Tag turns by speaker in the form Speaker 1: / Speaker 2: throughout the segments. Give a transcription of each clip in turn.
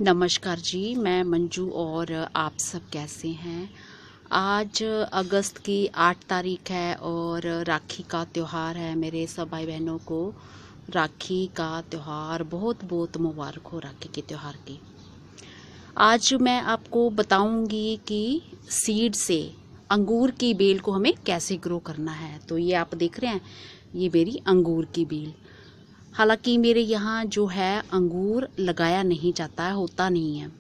Speaker 1: नमस्कार जी, मैं मंजू और आप सब कैसे हैं। आज अगस्त की 8 तारीख है और राखी का त्यौहार है। मेरे सब भाई बहनों को राखी का त्यौहार बहुत बहुत मुबारक हो। राखी के त्यौहार की आज मैं आपको बताऊंगी कि सीड से अंगूर की बेल को हमें कैसे ग्रो करना है। तो ये आप देख रहे हैं, ये मेरी अंगूर की बेल। हालांकि मेरे यहाँ जो है अंगूर लगाया नहीं जाता है, होता नहीं है।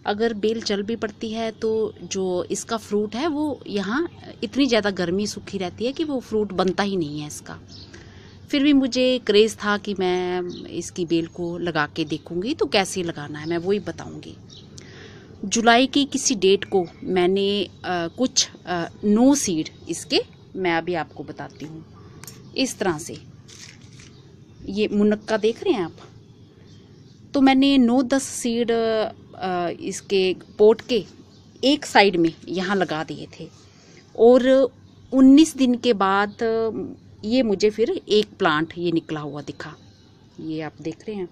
Speaker 1: अगर बेल चल भी पड़ती है तो जो इसका फ्रूट है वो यहाँ इतनी ज़्यादा गर्मी सूखी रहती है कि वो फ्रूट बनता ही नहीं है इसका। फिर भी मुझे क्रेज़ था कि मैं इसकी बेल को लगा के देखूँगी, तो कैसे लगाना है मैं वही बताऊँगी। जुलाई की किसी डेट को मैंने कुछ 9 सीड इसके मैं अभी आपको बताती हूँ। इस तरह से ये मुनक्का देख रहे हैं आप, तो मैंने 9-10 सीड इसके पोट के एक साइड में यहाँ लगा दिए थे और 19 दिन के बाद ये मुझे फिर एक प्लांट ये निकला हुआ दिखा। ये आप देख रहे हैं।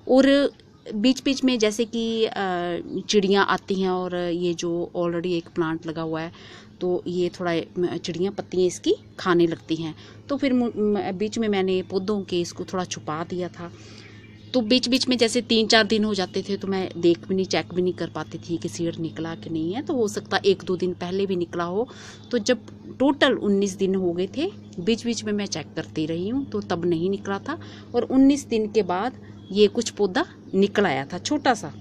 Speaker 1: और बीच बीच में जैसे कि चिड़ियाँ आती हैं और ये जो ऑलरेडी एक प्लांट लगा हुआ है तो ये थोड़ा चिड़ियाँ पत्तियाँ इसकी खाने लगती हैं। तो फिर बीच में मैंने पौधों के इसको थोड़ा छुपा दिया था। तो बीच बीच में जैसे 3-4 दिन हो जाते थे तो मैं देख भी नहीं, चेक भी नहीं कर पाती थी कि सीड निकला कि नहीं है। तो हो सकता 1-2 दिन पहले भी निकला हो। तो जब टोटल 19 दिन हो गए थे, बीच बीच में मैं चेक करती रही हूँ तो तब नहीं निकला था। और 19 दिन के बाद ये कुछ पौधा निकल आया था छोटा सा,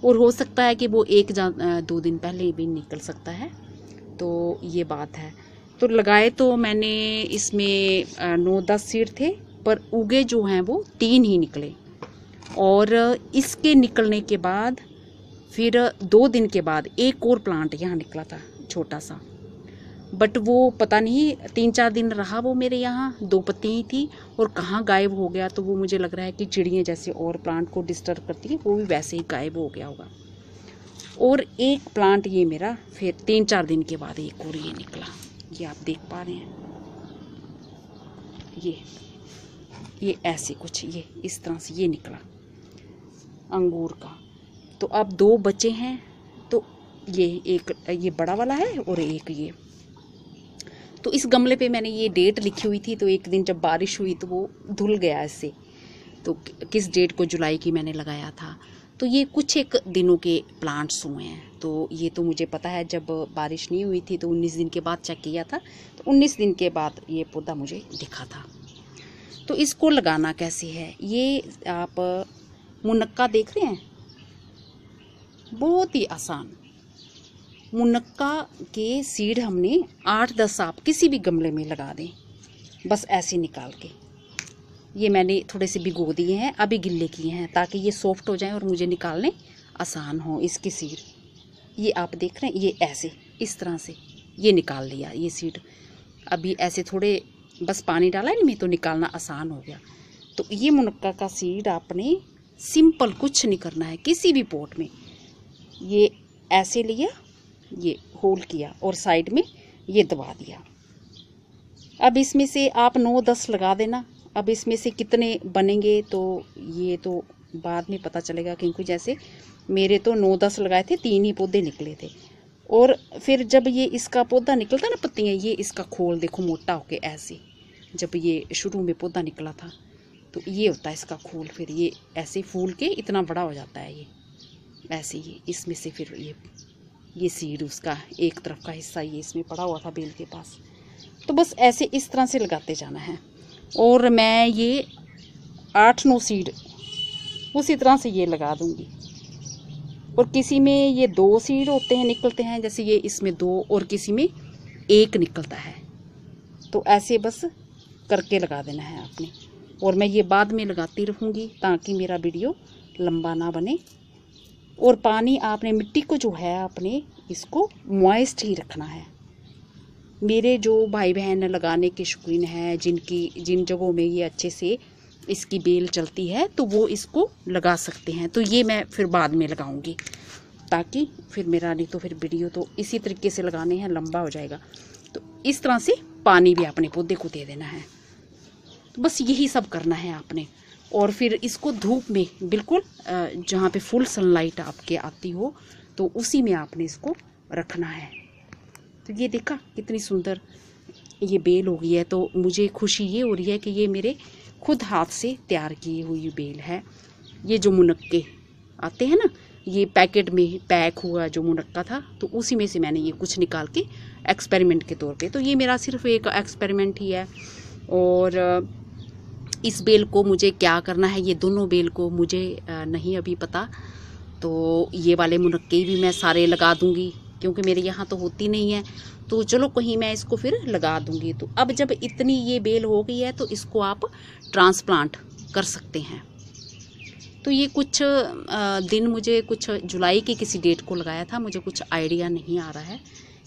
Speaker 1: और हो सकता है कि वो 1-2 दिन पहले भी निकल सकता है। तो ये बात है। तो लगाए तो मैंने इसमें 9-10 सीड थे, पर उगे जो हैं वो 3 ही निकले। और इसके निकलने के बाद फिर 2 दिन के बाद एक और प्लांट यहाँ निकला था छोटा सा, बट वो पता नहीं 3-4 दिन रहा वो मेरे यहाँ, 2 पत्ती ही थी और कहाँ गायब हो गया। तो वो मुझे लग रहा है कि चिड़ियाँ जैसे और प्लांट को डिस्टर्ब करती हैं, वो भी वैसे ही गायब हो गया होगा। और एक प्लांट ये मेरा फिर 3-4 दिन के बाद एक और ये निकला। ये आप देख पा रहे हैं, ये ऐसे कुछ ये इस तरह से ये निकला अंगूर का। तो अब 2 बचे हैं। तो ये एक ये बड़ा वाला है और एक ये। तो इस गमले पे मैंने ये डेट लिखी हुई थी, तो एक दिन जब बारिश हुई तो वो धुल गया इससे। तो किस डेट को जुलाई की मैंने लगाया था। तो ये कुछ एक दिनों के प्लांट्स हुए हैं। तो ये तो मुझे पता है, जब बारिश नहीं हुई थी तो 19 दिन के बाद चेक किया था, तो 19 दिन के बाद ये पौधा मुझे दिखा था। तो इसको लगाना कैसे है, ये आप मुनक्का देख रहे हैं, बहुत ही आसान। मुनक्का के सीड हमने 8-10 आप किसी भी गमले में लगा दें, बस ऐसे निकाल के। ये मैंने थोड़े से भिगो दिए हैं, अभी गिल्ले किए हैं ताकि ये सॉफ्ट हो जाए और मुझे निकालने आसान हो इसके सीड। ये आप देख रहे हैं, ये ऐसे इस तरह से ये निकाल लिया ये सीड। अभी ऐसे थोड़े बस पानी डाला है इनमें तो निकालना आसान हो गया। तो ये मुनक्का का सीड आपने सिंपल कुछ नहीं करना है, किसी भी पॉट में ये ऐसे लिया, ये होल किया और साइड में ये दबा दिया। अब इसमें से आप 9-10 लगा देना। अब इसमें से कितने बनेंगे तो ये तो बाद में पता चलेगा, क्योंकि जैसे मेरे तो 9-10 लगाए थे, 3 ही पौधे निकले थे। और फिर जब ये इसका पौधा निकलता ना पत्तियाँ, ये इसका खोल देखो मोटा होके ऐसे, जब ये शुरू में पौधा निकला था तो ये होता है इसका खोल। फिर ये ऐसे फूल के इतना बड़ा हो जाता है ये ऐसे। ये इसमें से फिर ये सीड उसका एक तरफ का हिस्सा ये इसमें पड़ा हुआ था बेल के पास। तो बस ऐसे इस तरह से लगाते जाना है। और मैं ये 8-9 सीड उसी तरह से ये लगा दूंगी। और किसी में ये 2 सीड होते हैं निकलते हैं, जैसे ये इसमें 2 और किसी में 1 निकलता है। तो ऐसे बस करके लगा देना है आपने। और मैं ये बाद में लगाती रहूँगी ताकि मेरा वीडियो लंबा ना बने। और पानी आपने मिट्टी को जो है आपने इसको मॉइस्ट ही रखना है। मेरे जो भाई बहन लगाने के शौकीन हैं, जिन जगहों में ये अच्छे से इसकी बेल चलती है, तो वो इसको लगा सकते हैं। तो ये मैं फिर बाद में लगाऊंगी ताकि फिर मेरा नहीं तो फिर वीडियो तो इसी तरीके से लगाने हैं, लंबा हो जाएगा। तो इस तरह से पानी भी अपने पौधे को दे देना है। तो बस यही सब करना है आपने। और फिर इसको धूप में बिल्कुल जहाँ पे फुल सनलाइट आपके आती हो तो उसी में आपने इसको रखना है। तो ये देखा कितनी सुंदर ये बेल हो गई है। तो मुझे खुशी ये हो रही है कि ये मेरे खुद हाथ से तैयार की हुई बेल है। ये जो मुनक्के आते हैं ना, ये पैकेट में पैक हुआ जो मुनक्का था, तो उसी में से मैंने ये कुछ निकाल के एक्सपेरिमेंट के तौर पे, तो ये मेरा सिर्फ एक एक्सपेरिमेंट ही है। और इस बेल को मुझे क्या करना है, ये दोनों बेल को मुझे नहीं अभी पता। तो ये वाले मुनक्के भी मैं सारे लगा दूंगी क्योंकि मेरे यहाँ तो होती नहीं है, तो चलो कहीं मैं इसको फिर लगा दूंगी। तो अब जब इतनी ये बेल हो गई है तो इसको आप ट्रांसप्लांट कर सकते हैं। तो ये कुछ दिन, मुझे कुछ जुलाई की किसी डेट को लगाया था, मुझे कुछ आइडिया नहीं आ रहा है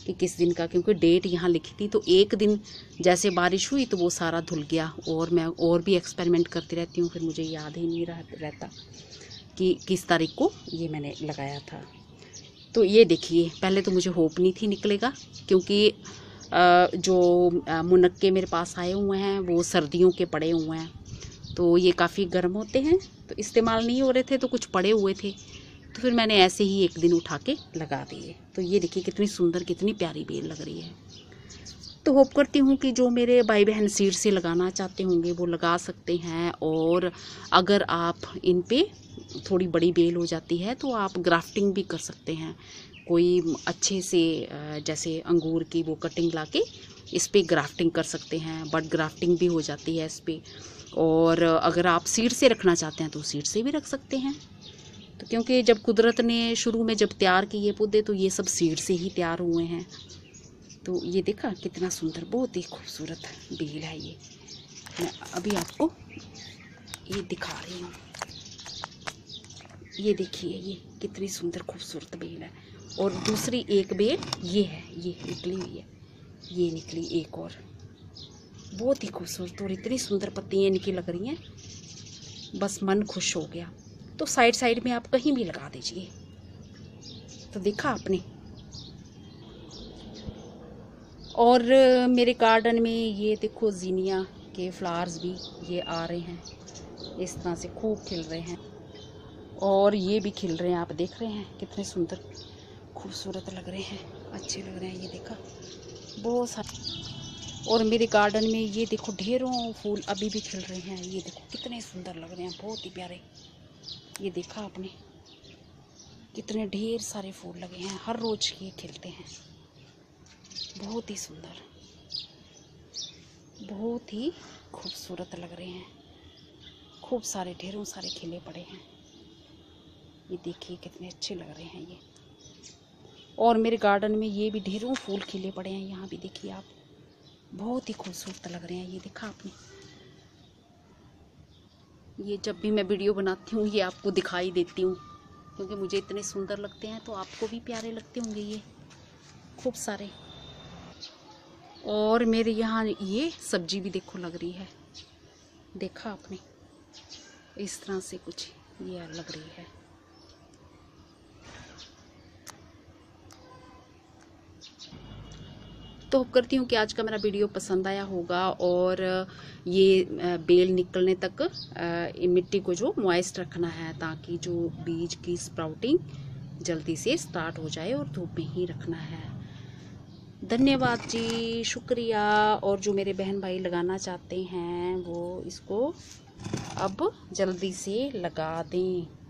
Speaker 1: कि किस दिन का, क्योंकि डेट यहाँ लिखी थी। तो एक दिन जैसे बारिश हुई तो वो सारा धुल गया, और मैं और भी एक्सपेरिमेंट करती रहती हूँ, फिर मुझे याद ही नहीं रहता कि किस तारीख को ये मैंने लगाया था। तो ये देखिए, पहले तो मुझे होप नहीं थी निकलेगा, क्योंकि जो मुनक्के मेरे पास आए हुए हैं वो सर्दियों के पड़े हुए हैं, तो ये काफ़ी गर्म होते हैं, तो इस्तेमाल नहीं हो रहे थे, तो कुछ पड़े हुए थे, तो फिर मैंने ऐसे ही एक दिन उठा के लगा दिए। तो ये देखिए कितनी सुंदर, कितनी प्यारी बेल लग रही है। तो होप करती हूँ कि जो मेरे भाई बहन सीड से लगाना चाहते होंगे वो लगा सकते हैं, और अगर आप इन पे थोड़ी बड़ी बेल हो जाती है तो आप ग्राफ्टिंग भी कर सकते हैं। कोई अच्छे से जैसे अंगूर की वो कटिंग लाके इस पे ग्राफ्टिंग कर सकते हैं, बट ग्राफ्टिंग भी हो जाती है इस पे। और अगर आप सीड से रखना चाहते हैं तो सीड से भी रख सकते हैं। तो क्योंकि जब कुदरत ने शुरू में जब तैयार किए पौधे तो ये सब सीड से ही तैयार हुए हैं। तो ये देखा कितना सुंदर, बहुत ही खूबसूरत बेल है ये। मैं अभी आपको ये दिखा रही हूँ, ये देखिए ये कितनी सुंदर खूबसूरत बेल है। और दूसरी एक बेल ये है, ये निकली हुई है, ये निकली एक और, बहुत ही खूबसूरत, और इतनी सुंदर पत्तियाँ इनकी लग रही हैं, बस मन खुश हो गया। तो साइड साइड में आप कहीं भी लगा दीजिए। तो देखा आपने। और मेरे गार्डन में ये देखो जीनिया के फ्लावर्स भी ये आ रहे हैं, इस तरह से खूब खिल रहे हैं, और ये भी खिल रहे हैं। आप देख रहे हैं कितने सुंदर खूबसूरत लग रहे हैं, अच्छे लग रहे हैं। ये देखा बहुत सारे। और मेरे गार्डन में ये देखो ढेरों फूल अभी भी खिल रहे हैं, ये देखो कितने सुंदर लग रहे हैं, बहुत ही प्यारे। ये देखा आपने कितने ढेर सारे फूल लगे हैं, हर रोज ये खिलते हैं, बहुत ही सुंदर, बहुत ही खूबसूरत लग रहे हैं, खूब सारे ढेरों सारे खिले पड़े हैं। ये देखिए कितने अच्छे लग रहे हैं ये। और मेरे गार्डन में ये भी ढेरों फूल खिले पड़े हैं, यहाँ भी देखिए आप, बहुत ही खूबसूरत लग रहे हैं। ये देखा आपने। ये जब भी मैं वीडियो बनाती हूँ ये आपको दिखाई देती हूँ, क्योंकि मुझे इतने सुंदर लगते हैं, तो आपको भी प्यारे लगते होंगे ये खूब सारे। और मेरे यहाँ ये सब्जी भी देखो लग रही है, देखा आपने, इस तरह से कुछ ये लग रही है। तो होप करती हूँ कि आज का मेरा वीडियो पसंद आया होगा, और ये बेल निकलने तक मिट्टी को जो मॉइस्ट रखना है, ताकि जो बीज की स्प्राउटिंग जल्दी से स्टार्ट हो जाए, और धूप में ही रखना है। धन्यवाद जी, शुक्रिया। और जो मेरे बहन भाई लगाना चाहते हैं वो इसको अब जल्दी से लगा दें।